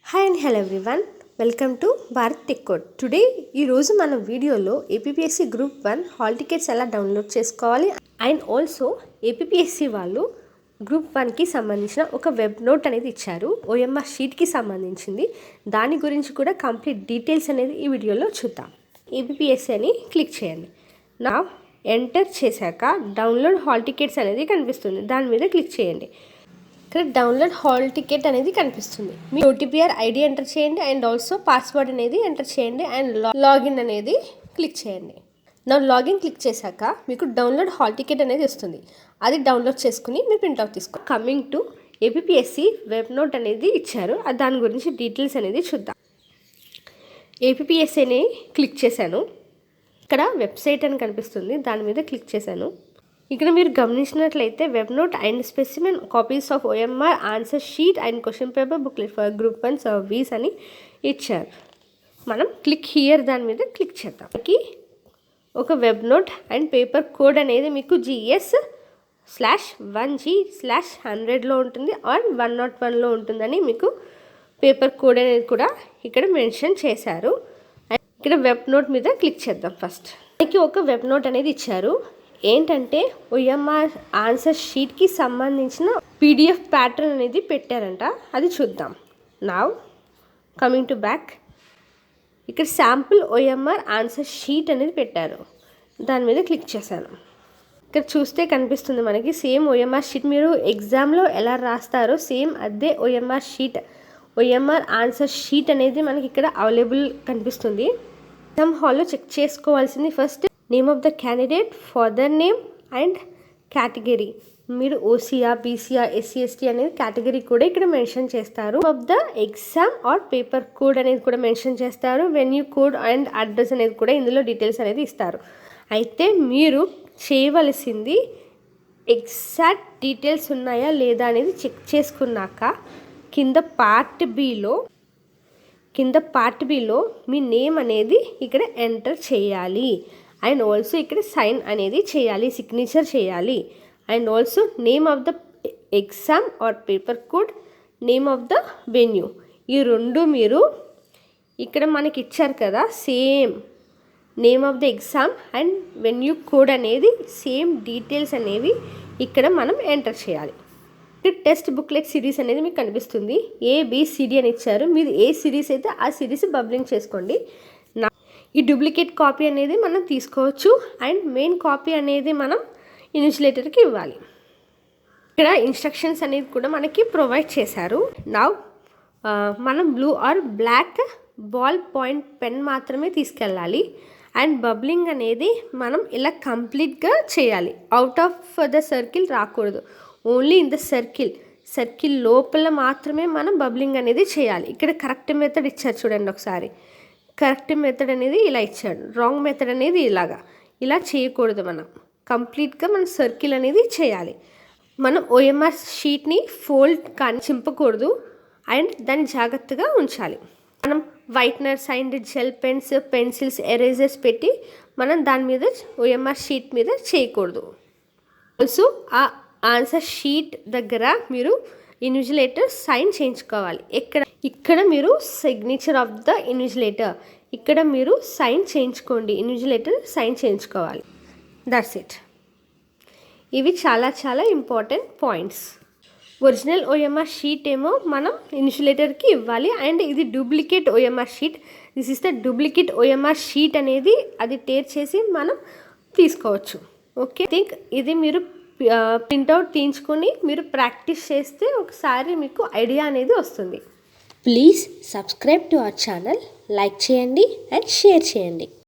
Hi and hello everyone, welcome to Bharat tech code. Today ఈరోజు మన వీడియోలో ఏపీఎస్సి గ్రూప్ 1 హాల్ టికెట్స్ ఎలా download చేసుకోవాలి అండ్ ఆల్సో ఏపీఎస్సి వాళ్ళు గ్రూప్ 1కి సంబంధించిన ఒక వెబ్ నోట్ అనేది ఇచ్చారు, ఓఎంఆర్ షీట్కి సంబంధించింది. దాని గురించి కూడా కంప్లీట్ డీటెయిల్స్ అనేది ఈ వీడియోలో చూద్దాం. ఏపీఎస్సి అని క్లిక్ చేయండి. నా ఎంటర్ చేశాక డౌన్లోడ్ హాల్ టికెట్స్ అనేది కనిపిస్తుంది, దాని మీద క్లిక్ చేయండి. ఇక్కడ డౌన్లోడ్ హాల్ టికెట్ అనేది కనిపిస్తుంది. మీ ఓటీపీఆర్ ఐడి ఎంటర్ చేయండి అండ్ ఆల్సో పాస్వర్డ్ అనేది ఎంటర్ చేయండి అండ్ లాగిన్ అనేది క్లిక్ చేయండి. నా లాగిన్ క్లిక్ చేశాక మీకు డౌన్లోడ్ హాల్ టికెట్ అనేది వస్తుంది. అది డౌన్లోడ్ చేసుకుని మీరు ప్రింట్అవుట్ తీసుకో. Coming to APSC web note అనేది ఇచ్చారు, దాని గురించి డీటెయిల్స్ అనేది చూద్దాం. ఏపీఎస్సి అని క్లిక్ చేశాను. ఇక్కడ వెబ్సైట్ అని కనిపిస్తుంది, దాని మీద క్లిక్ చేశాను. ఇక్కడ మీరు గమనించినట్లయితే web note and specimen copies of OMR answer sheet and question paper booklet for group 1 service అని ఇచ్చారు. మనం క్లిక్ హియర్ దాని మీద క్లిక్ చేద్దాం. ఒక web note and paper code అనేది మీకు GS/1G/100లో ఉంటుంది ఆర్ 101లో ఉంటుందని మీకు పేపర్ కోడ్ అనేది కూడా ఇక్కడ మెన్షన్ చేశారు. ఇక్కడ వెబ్ నోట్ మీద క్లిక్ చేద్దాం. ఫస్ట్ మనకి ఒక వెబ్ నోట్ అనేది ఇచ్చారు. ఏంటంటే ఓఎంఆర్ ఆన్సర్ షీట్కి సంబంధించిన పీడిఎఫ్ ప్యాటర్న్ అనేది పెట్టారంట, అది చూద్దాం. నౌ కమింగ్ టు బ్యాక్, ఇక్కడ శాంపుల్ ఓఎంఆర్ ఆన్సర్ షీట్ అనేది పెట్టారు, దాని మీద క్లిక్ చేశాను. ఇక్కడ చూస్తే కనిపిస్తుంది మనకి సేమ్ ఓఎంఆర్ షీట్ మీరు ఎగ్జామ్లో ఎలా రాస్తారో సేమ్ అదే OMR sheet, OMR answer sheet అనేది మనకి ఇక్కడ అవైలబుల్ కనిపిస్తుంది. ఎగ్జామ్ హాల్లో చెక్ చేసుకోవాల్సింది first name of the candidate, father name and category. మీరు ఓసీఆ, బీసీఆ, ఎస్సీ, ఎస్టీ అనేది కేటగిరీ కూడా ఇక్కడ మెన్షన్ చేస్తారు. Of the exam are paper code అనేది కూడా మెన్షన్ చేస్తారు. వెన్యూ కోడ్ అండ్ అడ్రస్ అనేది కూడా ఇందులో డీటెయిల్స్ అనేది ఇస్తారు. అయితే మీరు చేయవలసింది ఎగ్జాక్ట్ డీటెయిల్స్ ఉన్నాయా లేదా అనేది చెక్ చేసుకున్నాక కింద పార్ట్ బిలో మీ నేమ్ అనేది ఇక్కడ ఎంటర్ చేయాలి అండ్ ఆల్సో ఇక్కడ సైన్ అనేది చేయాలి, సిగ్నేచర్ చేయాలి and also name of the exam are paper code, name of the venue. ఈ రెండు మీరు ఇక్కడ మనకి ఇచ్చారు కదా, same name of the exam and venue code అనేది సేమ్ డీటెయిల్స్ అనేవి ఇక్కడ మనం ఎంటర్ చేయాలి. ఇక్కడ టెక్స్ట్ బుక్లెట్ సిరీస్ అనేది మీకు కనిపిస్తుంది, ABCD అని ఇచ్చారు. మీరు ఏ సిరీస్ అయితే ఆ సిరీస్ బబ్లింగ్ చేసుకోండి. ఈ డూప్లికేట్ కాపీ అనేది మనం తీసుకోవచ్చు అండ్ మెయిన్ కాపీ అనేది మనం ఇన్విజిలేటర్కి ఇవ్వాలి. ఇక్కడ ఇన్స్ట్రక్షన్స్ అనేది కూడా మనకి ప్రొవైడ్ చేశారు. నౌ మనం blue or black ball point pen మాత్రమే తీసుకెళ్ళాలి అండ్ బబ్లింగ్ అనేది మనం ఇలా కంప్లీట్గా చేయాలి. అవుట్ ఆఫ్ ద సర్కిల్ రాకూడదు, ఓన్లీ ఇన్ ద సర్కిల్ లోపల మాత్రమే మనం బబ్లింగ్ అనేది చేయాలి. ఇక్కడ కరెక్ట్ మెథడ్ ఇచ్చారు చూడండి ఒకసారి. కరెక్ట్ మెథడ్ అనేది ఇలా ఇచ్చాడు, రాంగ్ మెథడ్ అనేది ఇలా చేయకూడదు. మనం కంప్లీట్గా మన సర్కిల్ అనేది చేయాలి. మనం ఓఎంఆర్ షీట్ని ఫోల్డ్ కానీ చింపకూడదు అండ్ దాన్ని జాగ్రత్తగా ఉంచాలి. మనం whitener, and gel pens, pencils, erasers పెట్టి మనం దాని మీద ఓఎంఆర్ షీట్ మీద చేయకూడదు. ఆల్సో ఆ ఆన్సర్ షీట్ దగ్గర మీరు ఇన్విజిలేటర్ సైన్ చేయించుకోవాలి. ఇక్కడ మీరు సిగ్నేచర్ ఆఫ్ ద ఇన్విజిలేటర్, ఇక్కడ మీరు సైన్ చేయించుకోండి, ఇన్విజిలేటర్ సైన్ చేయించుకోవాలి. That's it. ఇవి చాలా చాలా important points. Original OMR sheet ఏమో మనం ఇన్విజిలేటర్కి ఇవ్వాలి అండ్ ఇది duplicate OMR sheet, this is the duplicate OMR sheet అనేది అది టేర్ చేసి మనం తీసుకోవచ్చు. ఓకే, థింక్ ఇది మీరు ప్రింట్అవుట్ తీయించుకొని మీరు ప్రాక్టీస్ చేస్తే ఒకసారి మీకు ఐడియా అనేది వస్తుంది. Please subscribe to our channel, like చేయండి అండ్ షేర్ చేయండి.